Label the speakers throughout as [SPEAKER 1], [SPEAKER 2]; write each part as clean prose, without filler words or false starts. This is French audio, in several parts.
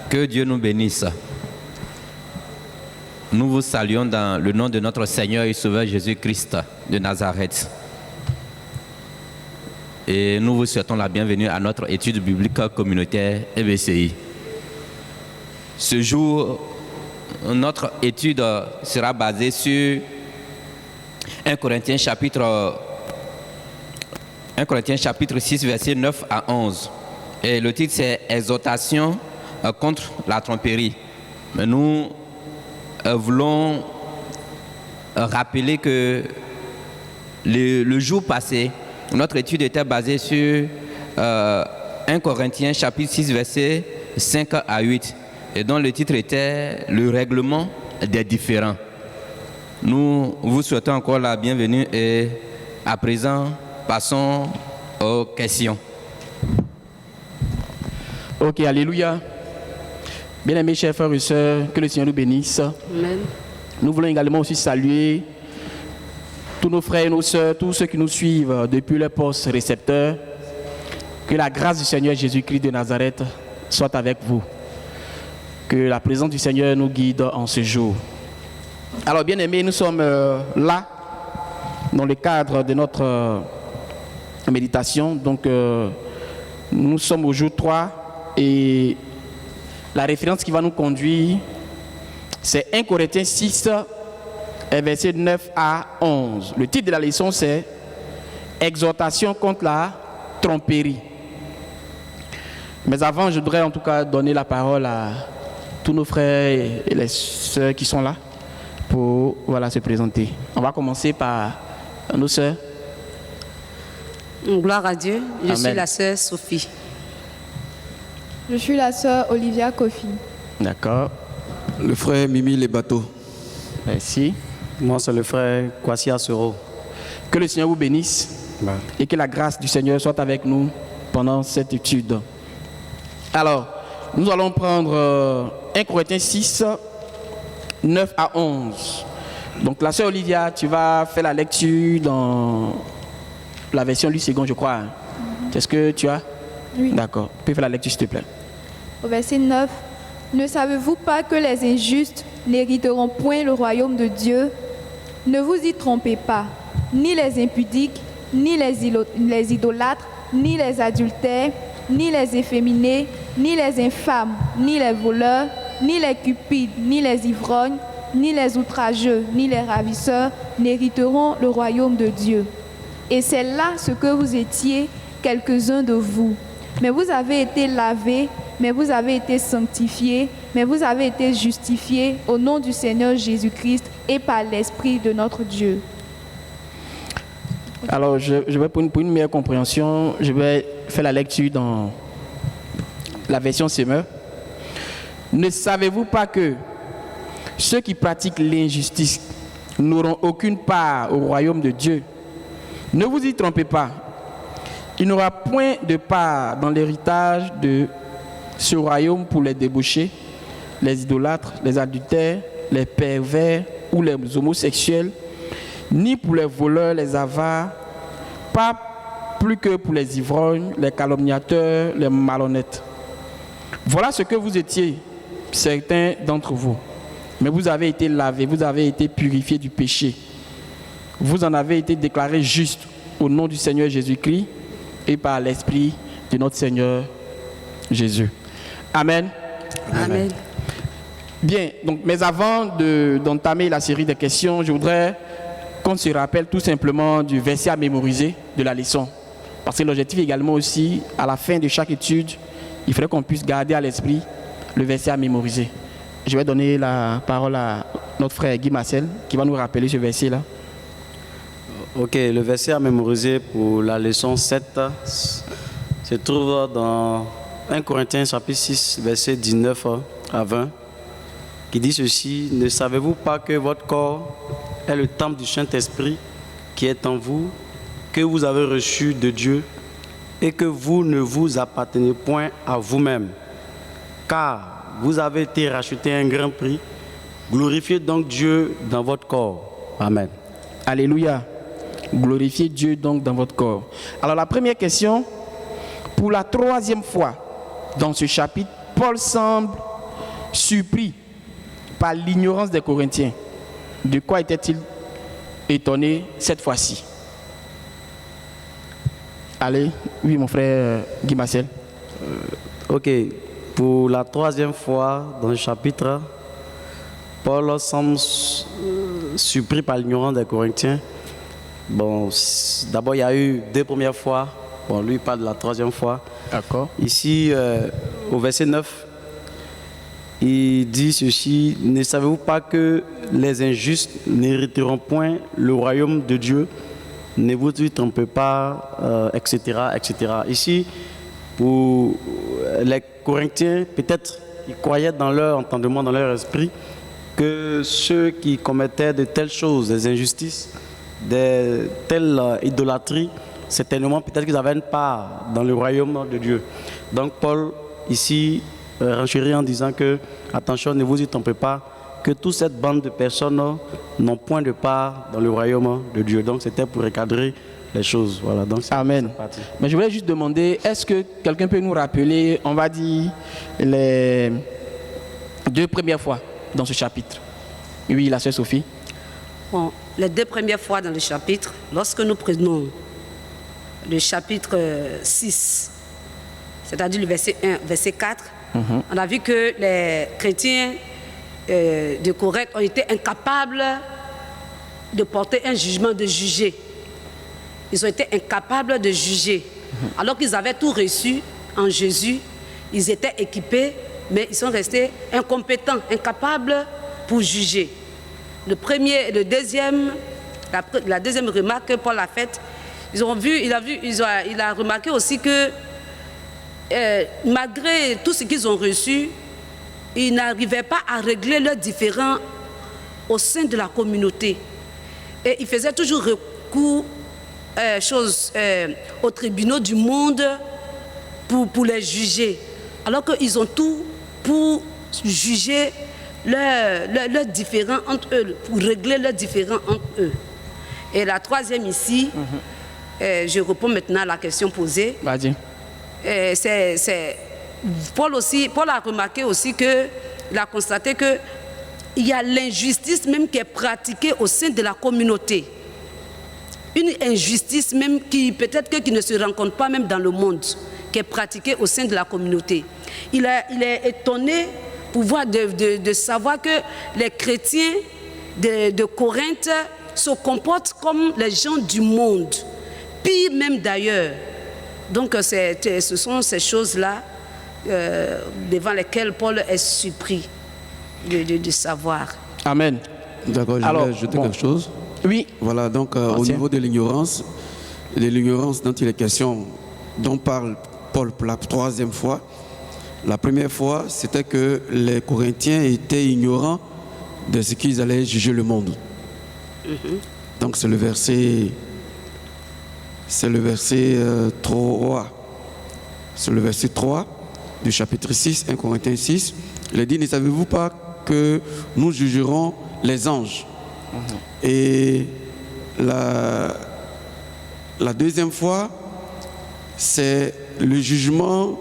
[SPEAKER 1] Que Dieu nous bénisse. Nous vous saluons dans le nom de notre Seigneur et Sauveur Jésus-Christ de Nazareth. Et nous vous souhaitons la bienvenue à notre étude biblique communautaire EBCI. Ce jour, notre étude sera basée sur 1 Corinthiens chapitre 6, versets 9 à 11. Et le titre c'est « Exhortation contre la tromperie ». Mais nous voulons rappeler que le jour passé, notre étude était basée sur 1 Corinthiens chapitre 6, versets 5 à 8. Et dont le titre était « Le règlement des différends ». Nous vous souhaitons encore la bienvenue et à présent, passons aux questions.
[SPEAKER 2] Ok, alléluia. Bien-aimés chers frères et sœurs, que le Seigneur nous bénisse.
[SPEAKER 3] Amen.
[SPEAKER 2] Nous voulons également aussi saluer tous nos frères et nos sœurs, tous ceux qui nous suivent depuis le poste récepteur. Que la grâce du Seigneur Jésus-Christ de Nazareth soit avec vous. Que la présence du Seigneur nous guide en ce jour. Alors bien aimés, nous sommes là dans le cadre de notre méditation. Donc nous sommes au jour 3 et la référence qui va nous conduire, c'est 1 Corinthiens 6, versets 9 à 11. Le titre de la leçon, c'est « Exhortation contre la tromperie ». Mais avant, je voudrais en tout cas donner la parole à tous nos frères et les sœurs qui sont là pour se présenter. On va commencer par nos sœurs.
[SPEAKER 3] Gloire à Dieu, je
[SPEAKER 2] Amen.
[SPEAKER 3] suis la sœur Sophie.
[SPEAKER 4] Je suis la sœur Olivia Kofi.
[SPEAKER 2] D'accord,
[SPEAKER 5] Le frère Mimi Les Bateaux.
[SPEAKER 2] merci.
[SPEAKER 6] Moi, c'est le frère Kwasi Asoro.
[SPEAKER 2] Que le Seigneur vous bénisse et que la grâce du Seigneur soit avec nous pendant cette étude. Alors, nous allons prendre 1 Corinthiens 6, 9 à 11. Donc la sœur Olivia, tu vas faire la lecture dans la version Louis II, je crois. Est-ce que tu as?
[SPEAKER 4] Oui.
[SPEAKER 2] D'accord. Tu peux faire la lecture, s'il te plaît.
[SPEAKER 4] Au verset 9, ne savez-vous pas que les injustes n'hériteront point le royaume de Dieu? Ne vous y trompez pas, ni les impudiques, ni les idolâtres, ni les adultères, ni les efféminés, ni les infâmes, ni les voleurs, ni les cupides, ni les ivrognes, ni les outrageux, ni les ravisseurs n'hériteront le royaume de Dieu. Et c'est là ce que vous étiez, quelques-uns de vous. Mais vous avez été lavés, mais vous avez été sanctifiés, mais vous avez été justifiés au nom du Seigneur Jésus-Christ et par l'Esprit de notre Dieu.
[SPEAKER 2] Alors, je vais pour une meilleure compréhension, je vais faire la lecture dans la version Semeur. Ne savez-vous pas que ceux qui pratiquent l'injustice n'auront aucune part au royaume de Dieu? Ne vous y trompez pas. Il n'y aura point de part dans l'héritage de ce royaume pour les débauchés, les idolâtres, les adultères, les pervers ou les homosexuels, ni pour les voleurs, les avares, pas plus que pour les ivrognes, les calomniateurs, les malhonnêtes. Voilà ce que vous étiez, certains d'entre vous. Mais vous avez été lavés, vous avez été purifiés du péché. Vous en avez été déclarés justes au nom du Seigneur Jésus-Christ et par l'Esprit de notre Seigneur Jésus. Amen.
[SPEAKER 3] Amen.
[SPEAKER 2] Bien, donc, mais avant d'entamer la série de questions, je voudrais qu'on se rappelle tout simplement du verset à mémoriser de la leçon. Parce que l'objectif également aussi, à la fin de chaque étude, il faudrait qu'on puisse garder à l'esprit le verset à mémoriser. Je vais donner la parole à notre frère Guy Marcel qui va nous rappeler ce verset-là.
[SPEAKER 6] Ok, le verset à mémoriser pour la leçon 7 se trouve dans 1 Corinthiens chapitre 6, verset 19 à 20, qui dit ceci: ne savez-vous pas que votre corps est le temple du Saint-Esprit qui est en vous, que vous avez reçu de Dieu, et que vous ne vous appartenez point à vous-même, car vous avez été racheté à un grand prix. Glorifiez donc Dieu dans votre corps. Amen.
[SPEAKER 2] Alléluia. Glorifiez Dieu donc dans votre corps. Alors la première question, pour la troisième fois dans ce chapitre, Paul semble surpris par l'ignorance des Corinthiens. De quoi était-il étonné cette fois-ci? Allez, oui, mon frère Guy Marcel.
[SPEAKER 6] Ok, pour la troisième fois dans le chapitre, Paul semble surpris par l'ignorance des Corinthiens. Bon, d'abord il y a eu 2 premières fois. Bon, lui il parle de la troisième fois.
[SPEAKER 2] D'accord.
[SPEAKER 6] Ici, au verset 9, il dit ceci: ne savez-vous pas que les injustes n'hériteront point le royaume de Dieu? Ne vous y trompez pas, etc., etc. Ici, pour les Corinthiens, peut-être ils croyaient dans leur entendement, dans leur esprit, que ceux qui commettaient de telles choses, des injustices, de telles idolâtries, certainement peut-être qu'ils avaient une part dans le royaume de Dieu. Donc Paul ici renchérit en disant que, attention, ne vous y trompez pas, que toute cette bande de personnes n'ont point de part dans le royaume de Dieu. Donc c'était pour recadrer les choses. Voilà, donc
[SPEAKER 2] Amen. Mais je voulais juste demander, est-ce que quelqu'un peut nous rappeler, on va dire, les 2 premières fois dans ce chapitre? Oui, la sœur Sophie.
[SPEAKER 3] Bon, les 2 premières fois dans le chapitre, lorsque nous prenons le chapitre 6, c'est-à-dire le verset 1, verset 4, on a vu que les chrétiens de Corinthe ont été incapables de porter un jugement, de juger. Ils ont été incapables de juger. Alors qu'ils avaient tout reçu en Jésus, ils étaient équipés, mais ils sont restés incompétents, incapables pour juger. La deuxième remarque que Paul a faite, il a remarqué aussi que malgré tout ce qu'ils ont reçu, ils n'arrivaient pas à régler leurs différends au sein de la communauté. Et ils faisaient toujours recours aux tribunaux du monde pour les juger. Alors qu'ils ont tout pour juger leurs différends entre eux, pour régler leurs différends entre eux. Et la troisième ici, je réponds maintenant à la question posée.
[SPEAKER 2] Vas-y.
[SPEAKER 3] Paul a remarqué aussi il a constaté qu'il y a l'injustice même qui est pratiquée au sein de la communauté. Une injustice même qui peut-être qui ne se rencontre pas même dans le monde, qui est pratiquée au sein de la communauté. Il est étonné de savoir que les chrétiens de Corinthe se comportent comme les gens du monde, pire même d'ailleurs. Donc ce sont ces choses-là devant lesquelles Paul est surpris de savoir.
[SPEAKER 2] Amen.
[SPEAKER 5] D'accord, je vais ajouter quelque chose.
[SPEAKER 2] Oui.
[SPEAKER 5] Voilà, donc au niveau de l'ignorance dont il est question, dont parle Paul pour la troisième fois. La première fois, c'était que les Corinthiens étaient ignorants de ce qu'ils allaient juger le monde. Donc c'est le verset 3. C'est le verset 3 du chapitre 6, 1 Corinthiens 6. Il dit: ne savez-vous pas que nous jugerons les anges? Et la deuxième fois, c'est le jugement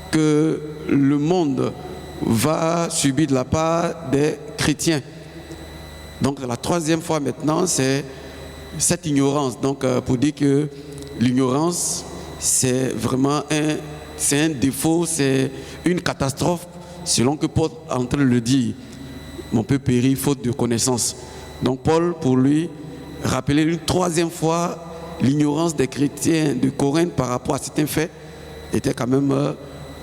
[SPEAKER 5] que le monde va subir de la part des chrétiens. Donc la troisième fois maintenant, c'est cette ignorance. Donc pour dire que l'ignorance, c'est vraiment un défaut, c'est une catastrophe, selon que Paul est en train de le dire. Mon peuple périt faute de connaissance. Donc Paul, pour lui, rappeler une troisième fois l'ignorance des chrétiens de Corinthe par rapport à certains faits, était quand même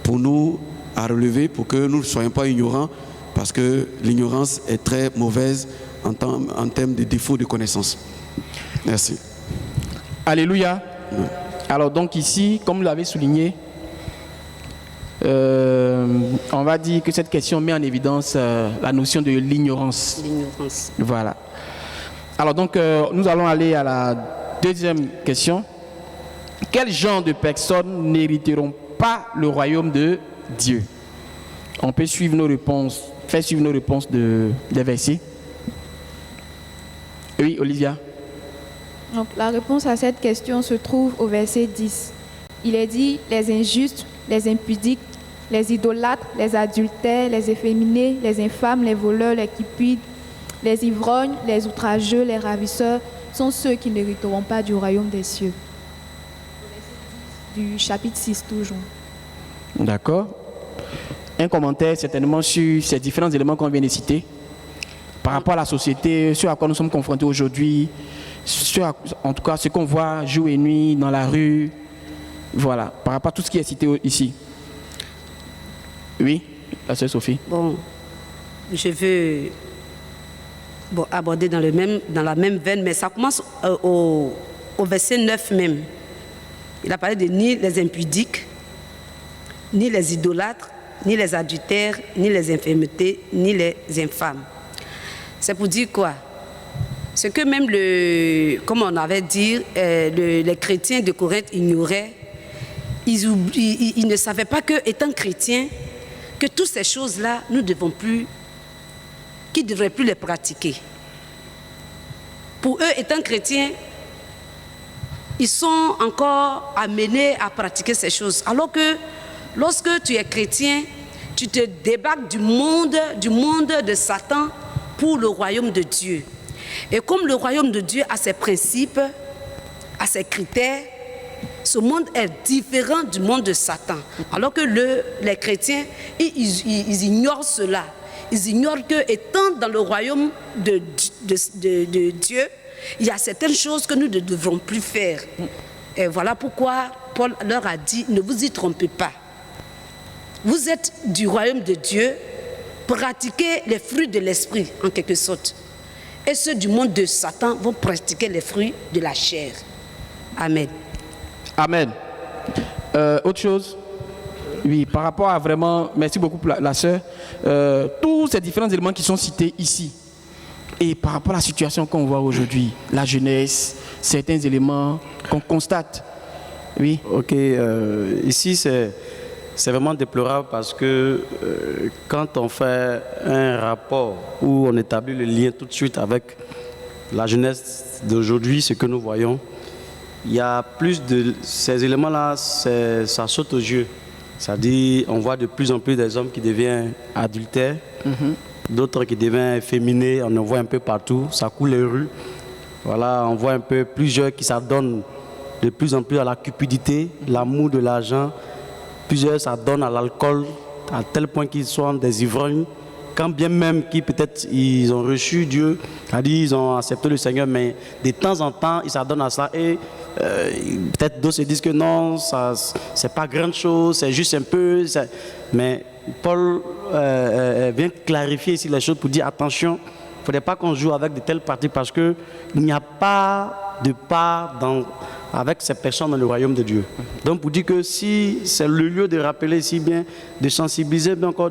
[SPEAKER 5] pour nous à relever, pour que nous ne soyons pas ignorants, parce que l'ignorance est très mauvaise en termes de défaut de connaissance. Merci.
[SPEAKER 2] Alléluia. Oui. Alors donc ici, comme vous l'avez souligné, on va dire que cette question met en évidence la notion de l'ignorance.
[SPEAKER 3] L'ignorance.
[SPEAKER 2] Voilà. Alors donc, nous allons aller à la deuxième question. Quel genre de personnes n'hériteront pas le royaume de Dieu? On peut suivre nos réponses, faire suivre nos réponses des versets. Oui, Olivia.
[SPEAKER 4] Donc, la réponse à cette question se trouve au verset 10. Il est dit: les injustes, les impudiques, les idolâtres, les adultères, les efféminés, les infâmes, les voleurs, les cupides, les ivrognes, les outrageux, les ravisseurs sont ceux qui n'hériteront pas du royaume des cieux. Du chapitre 6 toujours.
[SPEAKER 2] D'accord. Un commentaire certainement sur ces différents éléments qu'on vient de citer. Par rapport à la société, sur à quoi nous sommes confrontés aujourd'hui, en tout cas ce qu'on voit jour et nuit dans la rue, voilà, par rapport à tout ce qui est cité ici. Oui, la sœur Sophie.
[SPEAKER 3] Bon, je veux aborder dans la même veine, mais ça commence au verset 9 même. Il a parlé de ni les impudiques, ni les idolâtres, ni les adultères, ni les infirmités, ni les infâmes. C'est pour dire quoi? Ce que même comme on avait dit, les chrétiens de Corinthe ignoraient, ils ne savaient pas que, étant chrétiens, que toutes ces choses-là, qu'ils ne devraient plus les pratiquer. Pour eux, étant chrétiens, ils sont encore amenés à pratiquer ces choses. Alors que lorsque tu es chrétien, tu te débarques du monde de Satan pour le royaume de Dieu. Et comme le royaume de Dieu a ses principes, a ses critères, ce monde est différent du monde de Satan. Alors que les chrétiens, ils ignorent cela. Ils ignorent que, étant dans le royaume de Dieu, il y a certaines choses que nous ne devrons plus faire. Et voilà pourquoi Paul leur a dit, ne vous y trompez pas. Vous êtes du royaume de Dieu, pratiquez les fruits de l'esprit, en quelque sorte. Et ceux du monde de Satan vont pratiquer les fruits de la chair. Amen.
[SPEAKER 2] Amen. Autre chose? Oui, par rapport à vraiment, merci beaucoup pour la sœur, tous ces différents éléments qui sont cités ici, et par rapport à la situation qu'on voit aujourd'hui, la jeunesse, certains éléments qu'on constate. Oui.
[SPEAKER 6] Ok, ici c'est vraiment déplorable parce que quand on fait un rapport où on établit le lien tout de suite avec la jeunesse d'aujourd'hui, ce que nous voyons, il y a plus de ces éléments-là, ça saute aux yeux. C'est-à-dire, on voit de plus en plus des hommes qui deviennent adultères, d'autres qui deviennent efféminés, on en voit un peu partout, ça coule les rues. Voilà, on voit un peu plusieurs qui s'adonnent de plus en plus à la cupidité, l'amour de l'argent. Plusieurs s'adonnent à l'alcool, à tel point qu'ils sont des ivrognes. Quand bien même qu'ils peut-être ils ont reçu Dieu, c'est-à-dire ils ont accepté le Seigneur, mais de temps en temps ils s'adonnent à ça et peut-être d'autres se disent que non, ça c'est pas grande chose, c'est juste un peu. Mais Paul vient clarifier ici les choses pour dire attention, il ne faudrait pas qu'on joue avec de telles pratiques parce qu'il n'y a pas de part avec ces personnes dans le royaume de Dieu. Donc pour dire que si c'est le lieu de rappeler si bien, de sensibiliser bien encore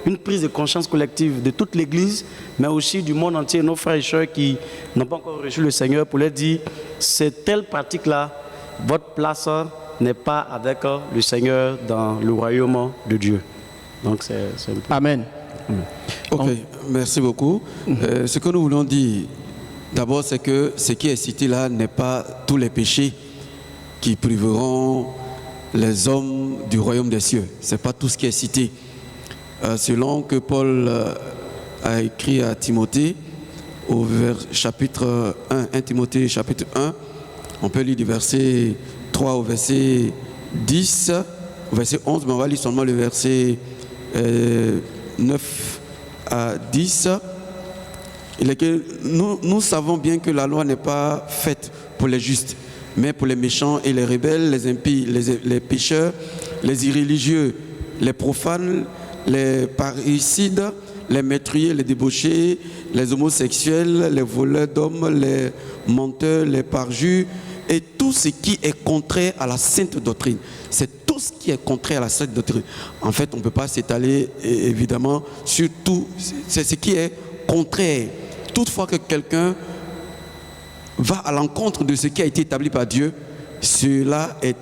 [SPEAKER 6] une prise de conscience collective de toute l'Église, mais aussi du monde entier, nos frères et sœurs qui n'ont pas encore reçu le Seigneur, pour leur dire, c'est telle pratique-là, votre place n'est pas avec le Seigneur dans le royaume de Dieu. Donc c'est
[SPEAKER 2] Amen.
[SPEAKER 5] Ok, merci beaucoup. Ce que nous voulons dire, d'abord, c'est que ce qui est cité là n'est pas tous les péchés qui priveront les hommes du royaume des cieux. Ce n'est pas tout ce qui est cité. Selon que Paul a écrit à Timothée, au chapitre 1 Timothée chapitre 1, on peut lire du verset 3 au verset 10, au verset 11, mais on va lire seulement le verset 9 à 10. Il est que nous savons bien que la loi n'est pas faite pour les justes, mais pour les méchants et les rebelles, les impies, les pécheurs, les irréligieux, les profanes, les parricides, les meurtriers, les débauchés, les homosexuels, les voleurs d'hommes, les menteurs, les parjures, et tout ce qui est contraire à la sainte doctrine. C'est tout ce qui est contraire à la sainte doctrine. En fait, on ne peut pas s'étaler évidemment sur tout. C'est ce qui est contraire. Toutefois que quelqu'un va à l'encontre de ce qui a été établi par Dieu, cela est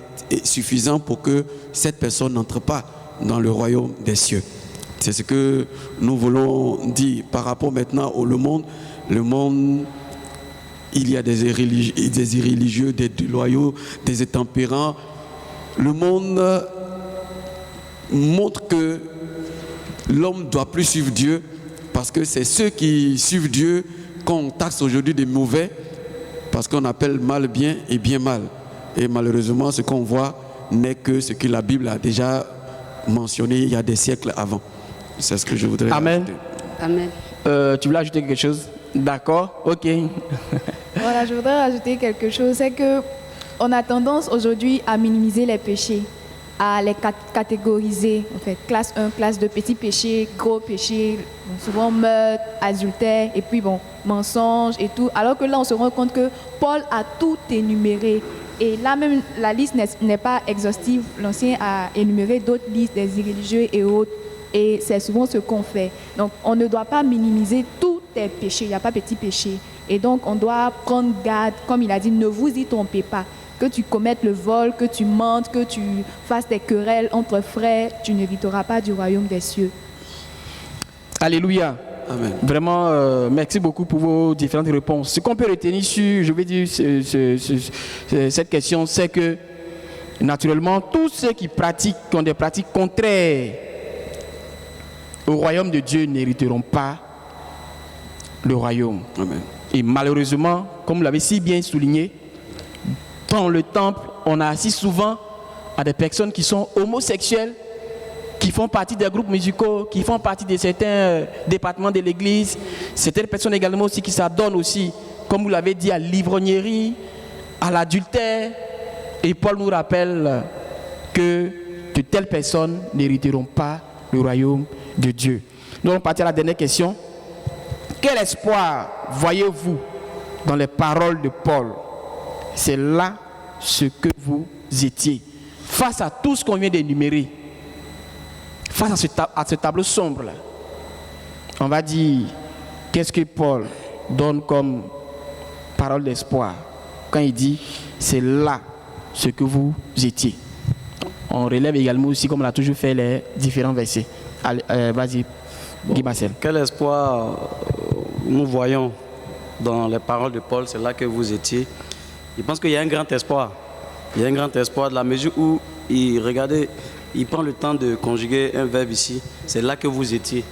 [SPEAKER 5] suffisant pour que cette personne n'entre pas dans le royaume des cieux. C'est ce que nous voulons dire par rapport maintenant au monde. Le monde, il y a des irréligieux, des déloyaux, des intempérants. Le monde montre que l'homme ne doit plus suivre Dieu, parce que c'est ceux qui suivent Dieu qu'on taxe aujourd'hui des mauvais, parce qu'on appelle mal bien et bien mal. Et malheureusement, ce qu'on voit n'est que ce que la Bible a déjà mentionné il y a des siècles avant. C'est ce que je voudrais
[SPEAKER 2] Amen.
[SPEAKER 5] ajouter.
[SPEAKER 3] Amen.
[SPEAKER 2] Tu voulais ajouter quelque chose? D'accord, ok.
[SPEAKER 4] Voilà, je voudrais rajouter quelque chose. C'est que on a tendance aujourd'hui à minimiser les péchés, à les catégoriser. En fait, classe 1, classe 2, petits péchés, gros péchés, souvent meurtre, adultère, et puis bon, mensonge et tout. Alors que là, on se rend compte que Paul a tout énuméré. Et là même, la liste n'est pas exhaustive. L'Ancien a énuméré d'autres listes, des irréligieux et autres. Et c'est souvent ce qu'on fait. Donc, on ne doit pas minimiser tous tes péchés. Il n'y a pas petit péché. Et donc, on doit prendre garde. Comme il a dit, ne vous y trompez pas. Que tu commettes le vol, que tu mentes, que tu fasses des querelles entre frères, tu n'hériteras pas du royaume des cieux.
[SPEAKER 2] Alléluia.
[SPEAKER 5] Amen.
[SPEAKER 2] Vraiment, merci beaucoup pour vos différentes réponses. Ce qu'on peut retenir sur, je vais dire, cette question, c'est que, naturellement, tous ceux qui ont des pratiques contraires au royaume de Dieu n'hériteront pas le royaume.
[SPEAKER 5] Amen.
[SPEAKER 2] Et malheureusement, comme vous l'avez si bien souligné, dans le temple, on assiste souvent à des personnes qui sont homosexuelles, qui font partie des groupes musicaux, qui font partie de certains départements de l'église. Certaines personnes également aussi qui s'adonnent aussi, comme vous l'avez dit, à l'ivrognerie, à l'adultère. Et Paul nous rappelle que de telles personnes n'hériteront pas le royaume de Dieu. Nous allons partir à la dernière question. Quel espoir voyez-vous dans les paroles de Paul? C'est là ce que vous étiez. Face à tout ce qu'on vient d'énumérer, face à ce tableau sombre-là, on va dire, qu'est-ce que Paul donne comme parole d'espoir quand il dit, c'est là ce que vous étiez. On relève également aussi, comme on a toujours fait, les différents versets. Allez, vas-y, Guy Marcel.
[SPEAKER 6] Quel espoir nous voyons dans les paroles de Paul, c'est là que vous étiez. Je pense qu'il y a un grand espoir. Il y a un grand espoir de la mesure où, regardez, il prend le temps de conjuguer un verbe ici. C'est là que vous étiez.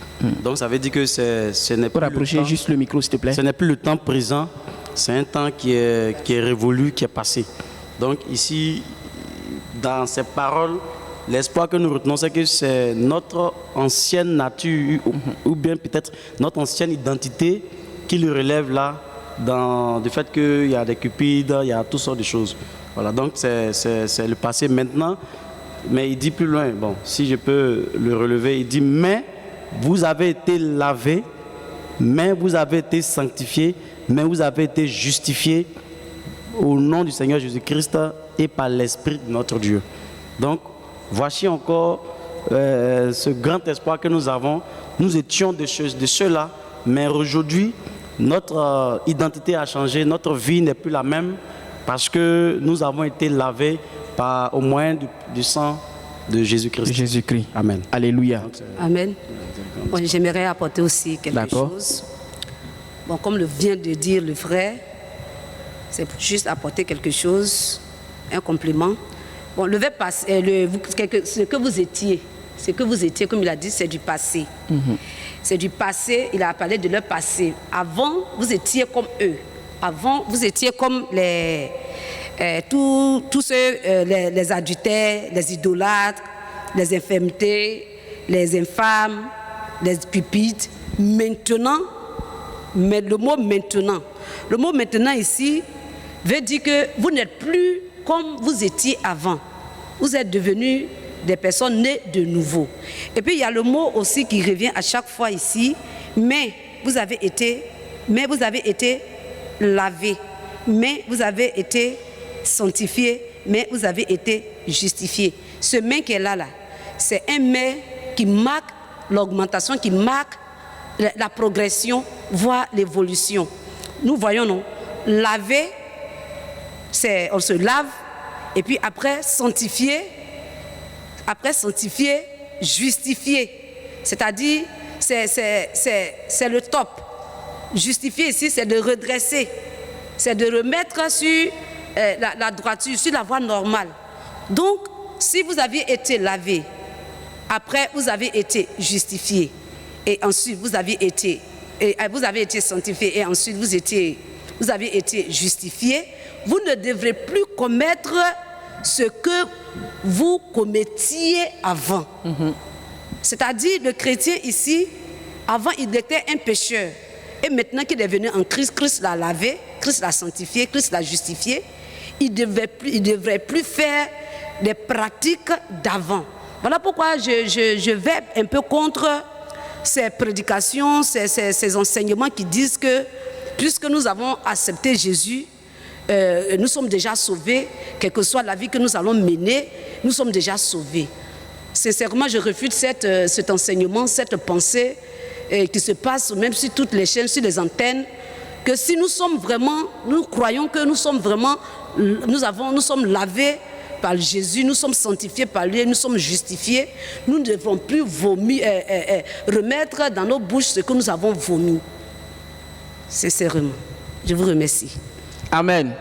[SPEAKER 6] Donc ça veut dire que ce n'est
[SPEAKER 2] Pour
[SPEAKER 6] plus
[SPEAKER 2] rapprocher
[SPEAKER 6] le temps,
[SPEAKER 2] juste le micro, s'il te plaît.
[SPEAKER 6] ce n'est plus le temps présent, c'est un temps qui est révolu, qui est passé. Donc ici, dans ces paroles, l'espoir que nous retenons, c'est que c'est notre ancienne nature, ou bien peut-être notre ancienne identité qui le relève là, dans le fait qu'il y a des cupides, il y a toutes sortes de choses. Voilà, donc c'est le passé maintenant, mais il dit plus loin, bon, si je peux le relever, il dit, mais vous avez été lavés, mais vous avez été sanctifiés, mais vous avez été justifiés au nom du Seigneur Jésus-Christ et par l'Esprit de notre Dieu. Donc, voici encore ce grand espoir que nous avons. Nous étions de ceux-là, mais aujourd'hui, notre identité a changé, notre vie n'est plus la même parce que nous avons été lavés au moyen du sang de Jésus-Christ.
[SPEAKER 2] Jésus-Christ.
[SPEAKER 6] Amen.
[SPEAKER 2] Alléluia.
[SPEAKER 3] Amen. Bon, j'aimerais apporter aussi quelque chose. Bon, comme le vient de dire le frère, c'est juste apporter quelque chose, un complément. Bon, le verbe passé, ce que vous étiez, comme il a dit, c'est du passé. C'est du passé, il a parlé de leur passé. Avant, vous étiez comme eux. Avant, vous étiez comme tous ceux, les adultères, les idolâtres, les infirmités, les infâmes, les cupides. Maintenant, mais le mot maintenant ici veut dire que vous n'êtes plus comme vous étiez avant. Vous êtes devenus des personnes nées de nouveau. Et puis il y a le mot aussi qui revient à chaque fois ici, mais vous avez été lavés, mais vous avez été sanctifiés, mais vous avez été justifiés. Ce mais qui est là, c'est un mais qui marque l'augmentation, qui marque la progression, voire l'évolution. Nous voyons, non? Laver, on se lave, et puis après sanctifier, justifier. C'est-à-dire, c'est le top. Justifier ici, c'est de redresser, c'est de remettre sur la droiture, sur la voie normale. Donc, si vous aviez été lavé, Après, vous avez été justifiés. Et ensuite, vous avez été sanctifiés. Et ensuite, vous avez été justifiés. Vous ne devrez plus commettre ce que vous commettiez avant. C'est-à-dire, le chrétien ici, avant, il était un pécheur. Et maintenant qu'il est venu en Christ, Christ l'a lavé, Christ l'a sanctifié, Christ l'a justifié. Il ne devrait plus faire des pratiques d'avant. Voilà pourquoi je vais un peu contre ces prédications, ces enseignements qui disent que puisque nous avons accepté Jésus, nous sommes déjà sauvés, quelle que soit la vie que nous allons mener, nous sommes déjà sauvés. Sincèrement, je refute cet enseignement, cette pensée qui se passe même sur toutes les chaînes, sur les antennes, que si nous sommes vraiment, nous croyons que nous sommes vraiment, nous sommes lavés par Jésus, nous sommes sanctifiés par lui, nous sommes justifiés, nous ne devons plus vomir, remettre dans nos bouches ce que nous avons vomi. Sincèrement, je vous remercie.
[SPEAKER 2] Amen.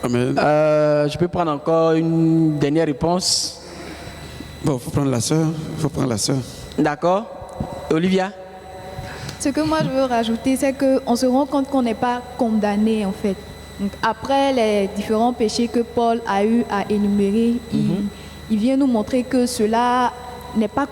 [SPEAKER 5] Amen.
[SPEAKER 2] Je peux prendre encore une dernière réponse.
[SPEAKER 5] Bon, il faut prendre la sœur.
[SPEAKER 2] D'accord. Olivia?
[SPEAKER 4] Ce que moi je veux rajouter, c'est qu'on se rend compte qu'on n'est pas condamné en fait. Donc, après les différents péchés que Paul a eu à énumérer, il vient nous montrer que cela n'est pas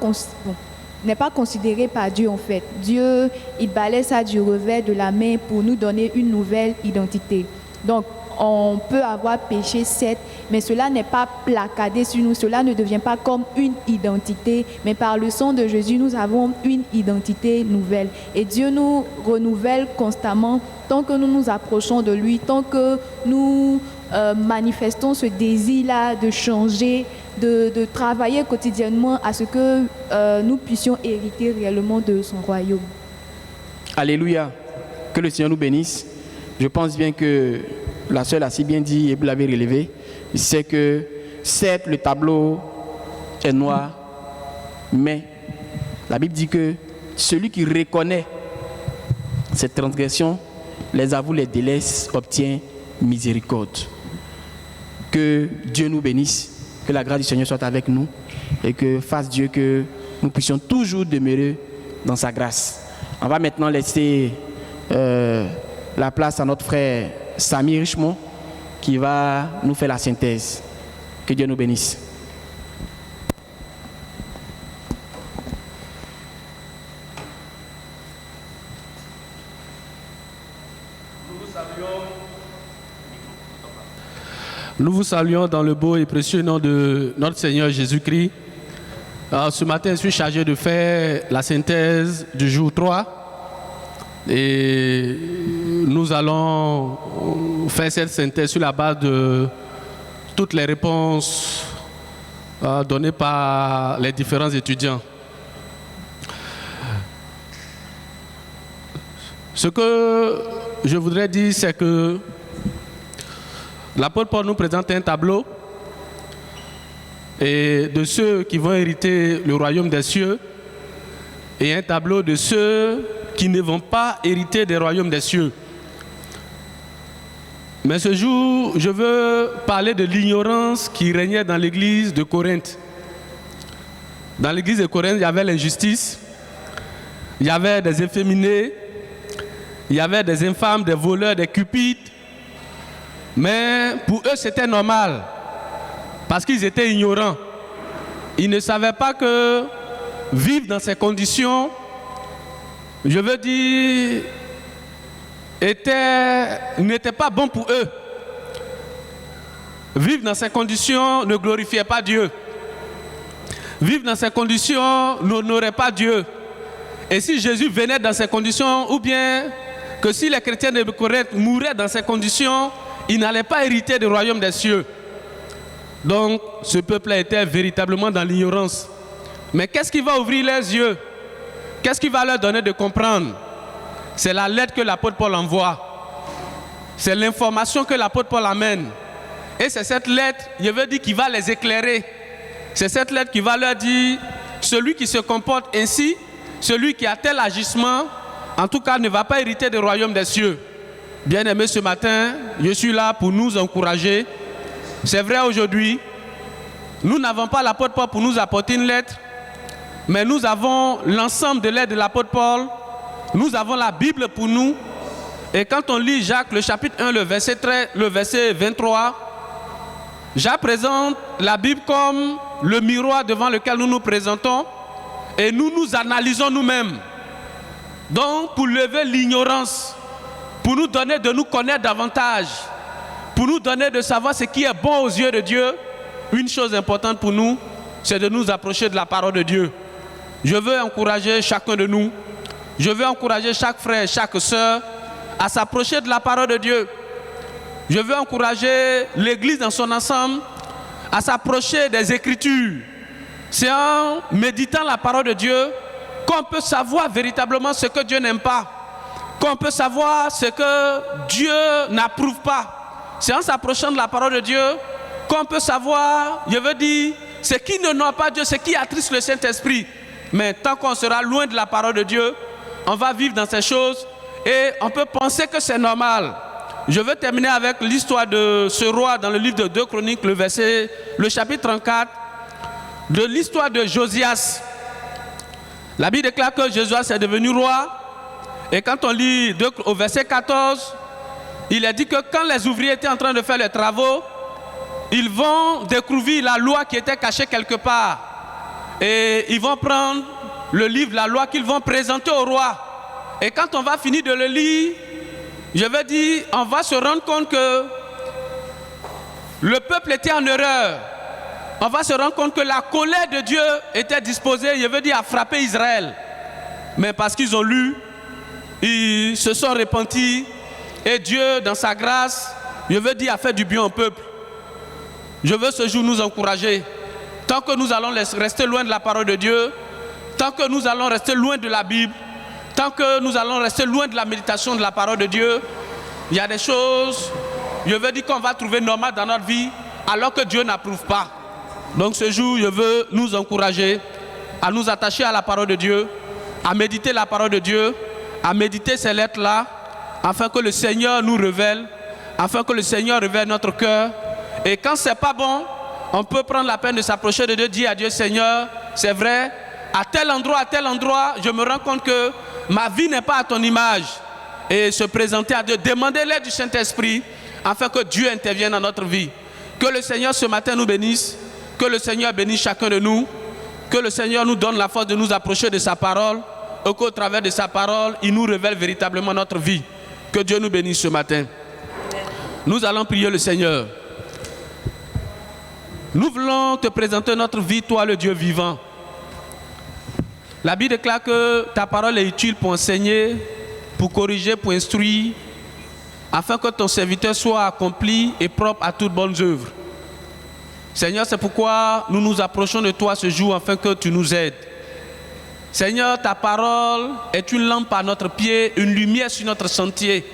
[SPEAKER 4] considéré par Dieu en fait. Dieu, il balaie ça du revers de la main pour nous donner une nouvelle identité. Donc, on peut avoir péché, certes, mais cela n'est pas placardé sur nous. Cela ne devient pas comme une identité, mais par le sang de Jésus, nous avons une identité nouvelle. Et Dieu nous renouvelle constamment tant que nous nous approchons de lui, tant que nous manifestons ce désir-là de changer, de travailler quotidiennement à ce que nous puissions hériter réellement de son royaume.
[SPEAKER 2] Alléluia. Que le Seigneur nous bénisse. Je pense bien que la sœur l'a si bien dit et vous l'avez relevé, c'est que certes le tableau est noir, mais la Bible dit que celui qui reconnaît cette transgression, les avoue, les délaisse, obtient miséricorde. Que Dieu nous bénisse, que la grâce du Seigneur soit avec nous et que fasse Dieu que nous puissions toujours demeurer dans sa grâce. On va maintenant laisser la place à notre frère Samy Richemont qui va nous faire la synthèse. Que Dieu nous bénisse.
[SPEAKER 7] Nous vous saluons dans le beau et précieux nom de notre Seigneur Jésus-Christ. Ce matin, je suis chargé de faire la synthèse du jour 3. Et nous allons faire cette synthèse sur la base de toutes les réponses données par les différents étudiants. Ce que je voudrais dire, c'est que l'apôtre Paul nous présente un tableau et de ceux qui vont hériter le royaume des cieux et un tableau de ceux qui ne vont pas hériter des royaumes des cieux. Mais ce jour, je veux parler de l'ignorance qui régnait dans l'église de Corinthe. Dans l'église de Corinthe, il y avait l'injustice, il y avait des efféminés, il y avait des infâmes, des voleurs, des cupides. Mais pour eux, c'était normal, parce qu'ils étaient ignorants. Ils ne savaient pas que vivre dans ces conditions, je veux dire, n'était pas bon pour eux. Vivre dans ces conditions ne glorifiait pas Dieu. Vivre dans ces conditions n'honorait pas Dieu. Et si Jésus venait dans ces conditions, ou bien que si les chrétiens de Corinthe mouraient dans ces conditions, ils n'allaient pas hériter du royaume des cieux. Donc, ce peuple était véritablement dans l'ignorance. Mais qu'est-ce qui va ouvrir les yeux? Qu'est-ce qui va leur donner de comprendre? C'est la lettre que l'apôtre Paul envoie. C'est l'information que l'apôtre Paul amène. Et c'est cette lettre, je veux dire, qui va les éclairer. C'est cette lettre qui va leur dire, celui qui se comporte ainsi, celui qui a tel agissement, en tout cas ne va pas hériter du royaume des cieux. Bien-aimés, ce matin, je suis là pour nous encourager. C'est vrai aujourd'hui, nous n'avons pas l'apôtre Paul pour nous apporter une lettre, mais nous avons l'ensemble de l'aide de l'apôtre Paul, nous avons la Bible pour nous. Et quand on lit Jacques, le chapitre 1, le verset 23, Jacques présente la Bible comme le miroir devant lequel nous nous présentons et nous nous analysons nous-mêmes. Donc, pour lever l'ignorance, pour nous donner de nous connaître davantage, pour nous donner de savoir ce qui est bon aux yeux de Dieu, une chose importante pour nous, c'est de nous approcher de la parole de Dieu. Je veux encourager chacun de nous, je veux encourager chaque frère, chaque sœur à s'approcher de la parole de Dieu. Je veux encourager l'Église dans son ensemble à s'approcher des Écritures. C'est en méditant la parole de Dieu qu'on peut savoir véritablement ce que Dieu n'aime pas, qu'on peut savoir ce que Dieu n'approuve pas. C'est en s'approchant de la parole de Dieu qu'on peut savoir, je veux dire, ce qui n'honore pas Dieu, ce qui attriste le Saint-Esprit. Mais tant qu'on sera loin de la parole de Dieu, on va vivre dans ces choses et on peut penser que c'est normal. Je veux terminer avec l'histoire de ce roi dans le livre de 2 Chroniques, le chapitre 34, de l'histoire de Josias. La Bible déclare que Josias est devenu roi. Et quand on lit au verset 14, il est dit que quand les ouvriers étaient en train de faire les travaux, ils vont découvrir la loi qui était cachée quelque part. Et ils vont prendre le livre, la loi qu'ils vont présenter au roi. Et quand on va finir de le lire, je veux dire, on va se rendre compte que le peuple était en erreur. On va se rendre compte que la colère de Dieu était disposée, je veux dire, à frapper Israël. Mais parce qu'ils ont lu, ils se sont repentis et Dieu, dans sa grâce, je veux dire, a fait du bien au peuple. Je veux ce jour nous encourager. Tant que nous allons rester loin de la parole de Dieu, tant que nous allons rester loin de la Bible, tant que nous allons rester loin de la méditation de la parole de Dieu, il y a des choses, je veux dire, qu'on va trouver normales dans notre vie, alors que Dieu n'approuve pas. Donc ce jour, je veux nous encourager à nous attacher à la parole de Dieu, à méditer la parole de Dieu, à méditer ces lettres-là, afin que le Seigneur nous révèle, afin que le Seigneur révèle notre cœur. Et quand c'est pas bon, on peut prendre la peine de s'approcher de Dieu, dire à Dieu, Seigneur, c'est vrai, à tel endroit, je me rends compte que ma vie n'est pas à ton image. Et se présenter à Dieu, demander l'aide du Saint-Esprit, afin que Dieu intervienne dans notre vie. Que le Seigneur ce matin nous bénisse, que le Seigneur bénisse chacun de nous, que le Seigneur nous donne la force de nous approcher de sa parole, et qu'au travers de sa parole, il nous révèle véritablement notre vie. Que Dieu nous bénisse ce matin. Nous allons prier le Seigneur. Nous voulons te présenter notre vie, toi le Dieu vivant. La Bible déclare que ta parole est utile pour enseigner, pour corriger, pour instruire, afin que ton serviteur soit accompli et propre à toutes bonnes œuvres. Seigneur, c'est pourquoi nous nous approchons de toi ce jour afin que tu nous aides. Seigneur, ta parole est une lampe à notre pied, une lumière sur notre sentier.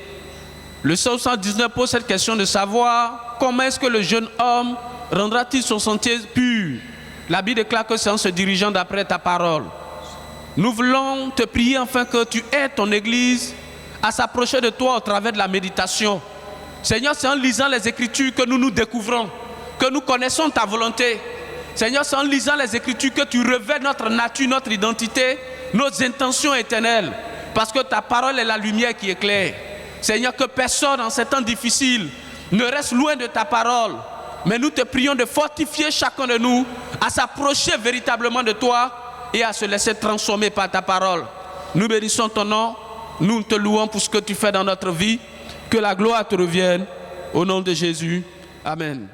[SPEAKER 7] Le Psaume 119 pose cette question de savoir comment est-ce que le jeune homme rendra-t-il son sentier pur. La Bible déclare que c'est en se dirigeant d'après ta parole. Nous voulons te prier afin que tu aides ton Église à s'approcher de toi au travers de la méditation. Seigneur, c'est en lisant les Écritures que nous nous découvrons, que nous connaissons ta volonté. Seigneur, c'est en lisant les Écritures que tu révèles notre nature, notre identité, nos intentions éternelles. Parce que ta parole est la lumière qui éclaire. Seigneur, que personne en ces temps difficiles ne reste loin de ta parole. Mais nous te prions de fortifier chacun de nous à s'approcher véritablement de toi et à se laisser transformer par ta parole. Nous bénissons ton nom, nous te louons pour ce que tu fais dans notre vie. Que la gloire te revienne. Au nom de Jésus. Amen.